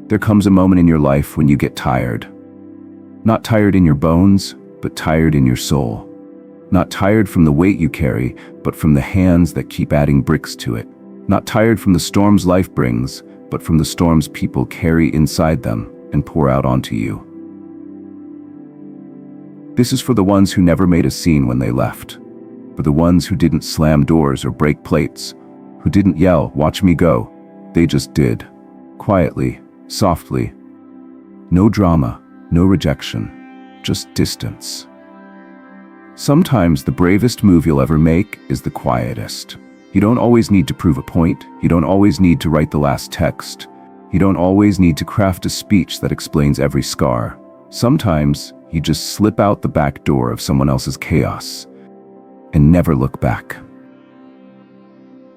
There comes a moment in your life when you get tired. Not tired in your bones, but tired in your soul. Not tired from the weight you carry, but from the hands that keep adding bricks to it. Not tired from the storms life brings, but from the storms people carry inside them and pour out onto you. This is for the ones who never made a scene when they left. For the ones who didn't slam doors or break plates, who didn't yell, "Watch me go." They just did. Quietly, softly. No drama, no rejection, just distance. Sometimes the bravest move you'll ever make is the quietest. You don't always need to prove a point. You don't always need to write the last text. You don't always need to craft a speech that explains every scar. Sometimes you just slip out the back door of someone else's chaos and never look back.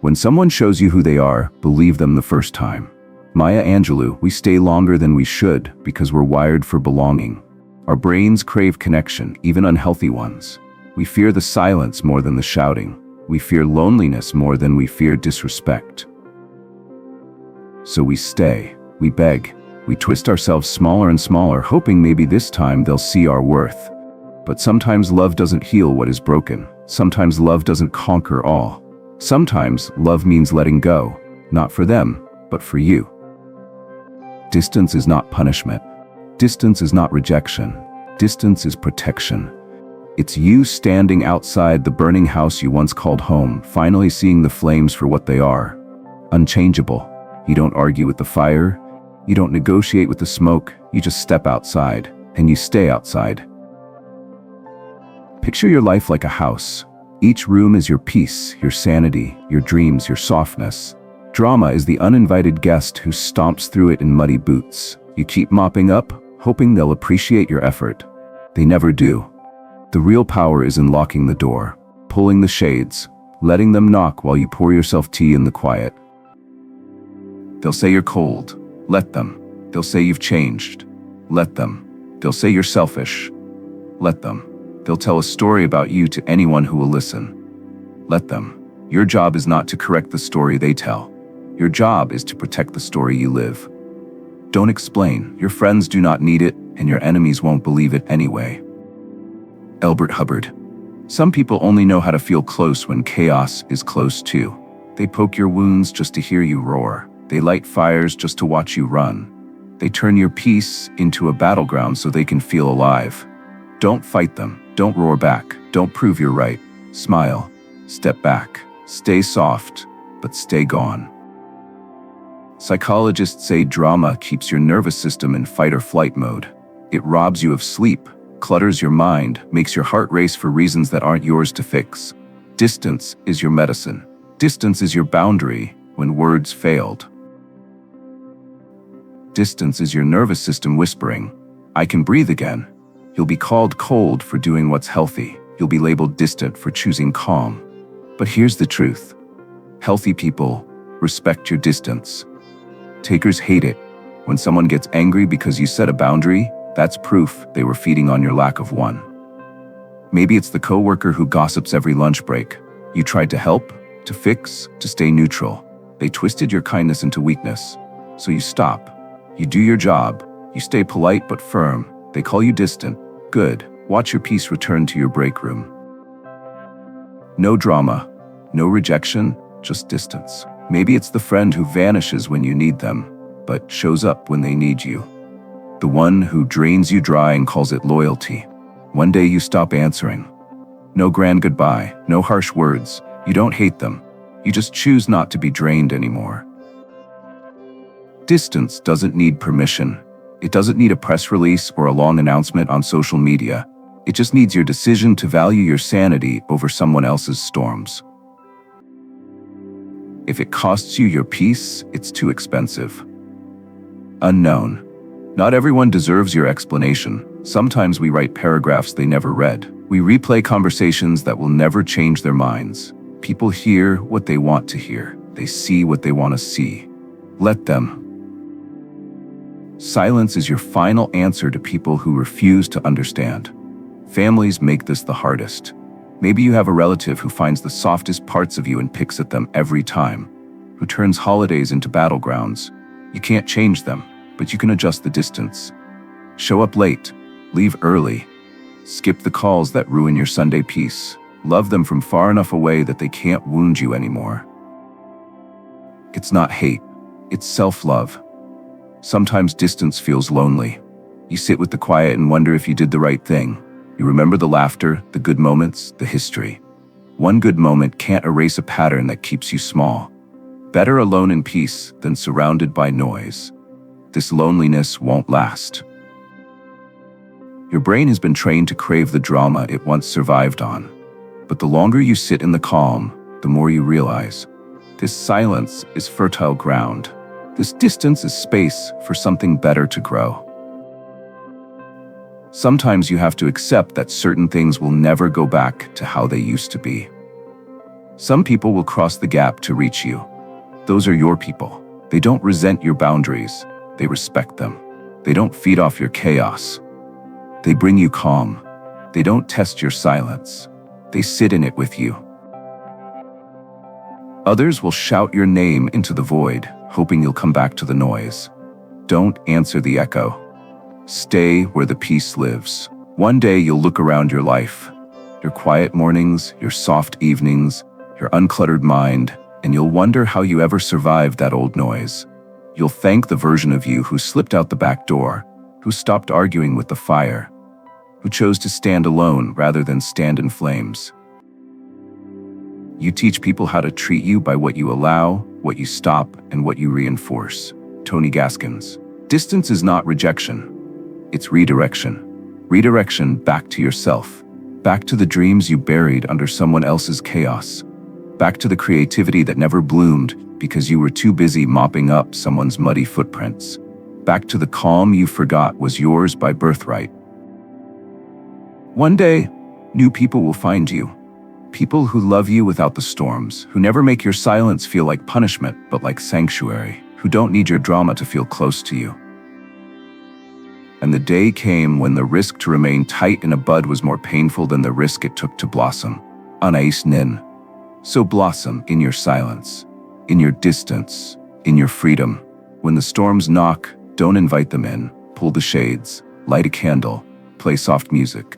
When someone shows you who they are, believe them the first time. Maya Angelou, we stay longer than we should because we're wired for belonging. Our brains crave connection, even unhealthy ones. We fear the silence more than the shouting. We fear loneliness more than we fear disrespect. So we stay, we beg, we twist ourselves smaller and smaller, hoping maybe this time they'll see our worth. But sometimes love doesn't heal what is broken. Sometimes love doesn't conquer all. Sometimes love means letting go, not for them, but for you. Distance is not punishment. Distance is not rejection. Distance is protection. It's you standing outside the burning house you once called home, finally seeing the flames for what they are. Unchangeable. You don't argue with the fire. You don't negotiate with the smoke. You just step outside, and you stay outside. Picture your life like a house. Each room is your peace, your sanity, your dreams, your softness. Drama is the uninvited guest who stomps through it in muddy boots. You keep mopping up, hoping they'll appreciate your effort. They never do. The real power is in locking the door, pulling the shades, letting them knock while you pour yourself tea in the quiet. They'll say you're cold. Let them. They'll say you've changed. Let them. They'll say you're selfish. Let them. They'll tell a story about you to anyone who will listen. Let them. Your job is not to correct the story they tell. Your job is to protect the story you live. Don't explain. Your friends do not need it, and your enemies won't believe it anyway. Elbert Hubbard. Some people only know how to feel close when chaos is close too. They poke your wounds just to hear you roar. They light fires just to watch you run. They turn your peace into a battleground so they can feel alive. Don't fight them. Don't roar back. Don't prove you're right. Smile. Step back. Stay soft, but stay gone. Psychologists say drama keeps your nervous system in fight or flight mode. It robs you of sleep, clutters your mind, makes your heart race for reasons that aren't yours to fix. Distance is your medicine. Distance is your boundary when words failed. Distance is your nervous system whispering, "I can breathe again." You'll be called cold for doing what's healthy. You'll be labeled distant for choosing calm. But here's the truth. Healthy people respect your distance. Takers hate it. When someone gets angry because you set a boundary, that's proof they were feeding on your lack of one. Maybe it's the coworker who gossips every lunch break. You tried to help, to fix, to stay neutral. They twisted your kindness into weakness. So you stop. You do your job. You stay polite but firm. They call you distant. Good. Watch your peace return to your break room. No drama, no rejection, just distance. Maybe it's the friend who vanishes when you need them, but shows up when they need you. The one who drains you dry and calls it loyalty. One day you stop answering. No grand goodbye, no harsh words. You don't hate them. You just choose not to be drained anymore. Distance doesn't need permission. It doesn't need a press release or a long announcement on social media. It just needs your decision to value your sanity over someone else's storms. If it costs you your peace, it's too expensive. Unknown. Not everyone deserves your explanation. Sometimes we write paragraphs they never read. We replay conversations that will never change their minds. People hear what they want to hear. They see what they want to see. Let them. Silence is your final answer to people who refuse to understand. Families make this the hardest. Maybe you have a relative who finds the softest parts of you and picks at them every time, who turns holidays into battlegrounds. You can't change them. but you can adjust the distance. Show up late, leave early, skip the calls that ruin your Sunday peace. Love them from far enough away that they can't wound you anymore. It's not hate, it's self-love. Sometimes distance feels lonely. You sit with the quiet and wonder if you did the right thing. You remember the laughter, the good moments, the history. One good moment can't erase a pattern that keeps you small. Better alone in peace than surrounded by noise. This loneliness won't last. Your brain has been trained to crave the drama it once survived on. But the longer you sit in the calm, the more you realize. This silence is fertile ground. This distance is space for something better to grow. Sometimes you have to accept that certain things will never go back to how they used to be. Some people will cross the gap to reach you. Those are your people. They don't resent your boundaries. They respect them. They don't feed off your chaos. They bring you calm. They don't test your silence. They sit in it with you. Others will shout your name into the void, hoping you'll come back to the noise. Don't answer the echo. Stay where the peace lives. One day you'll look around your life, your quiet mornings, your soft evenings, your uncluttered mind, and you'll wonder how you ever survived that old noise. You'll thank the version of you who slipped out the back door, who stopped arguing with the fire, who chose to stand alone rather than stand in flames. You teach people how to treat you by what you allow, what you stop, and what you reinforce. Tony Gaskins. Distance is not rejection. It's redirection. Redirection back to yourself. Back to the dreams you buried under someone else's chaos. Back to the creativity that never bloomed because you were too busy mopping up someone's muddy footprints. Back to the calm you forgot was yours by birthright. One day, new people will find you. People who love you without the storms, who never make your silence feel like punishment but like sanctuary, who don't need your drama to feel close to you. And the day came when the risk to remain tight in a bud was more painful than the risk it took to blossom. Anais Nin. So blossom in your silence, in your distance, in your freedom. When the storms knock, don't invite them in. Pull the shades, light a candle, play soft music.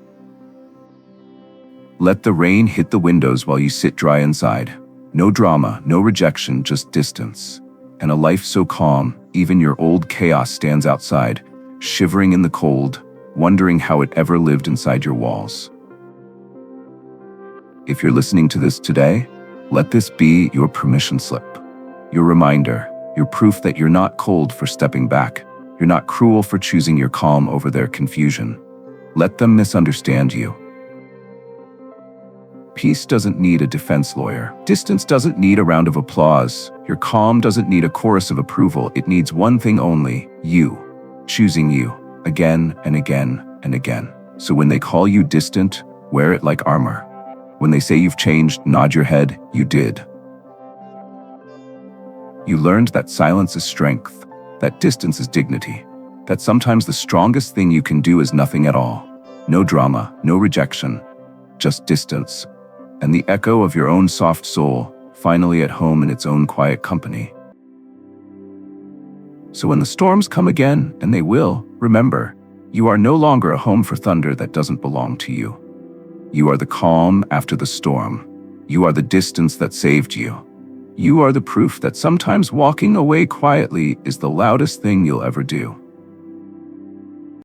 Let the rain hit the windows while you sit dry inside. No drama, no rejection, just distance. And a life so calm, even your old chaos stands outside, shivering in the cold, wondering how it ever lived inside your walls. If you're listening to this today, let this be your permission slip, your reminder, your proof that you're not cold for stepping back. You're not cruel for choosing your calm over their confusion. Let them misunderstand you. Peace doesn't need a defense lawyer. Distance doesn't need a round of applause. Your calm doesn't need a chorus of approval. It needs one thing only, you. Choosing you, again and again and again. So when they call you distant, wear it like armor. When they say you've changed, nod your head, you did. You learned that silence is strength, that distance is dignity, that sometimes the strongest thing you can do is nothing at all. No drama, no rejection, just distance, and the echo of your own soft soul, finally at home in its own quiet company. So when the storms come again, and they will, remember, you are no longer a home for thunder that doesn't belong to you. You are the calm after the storm. You are the distance that saved you. You are the proof that sometimes walking away quietly is the loudest thing you'll ever do.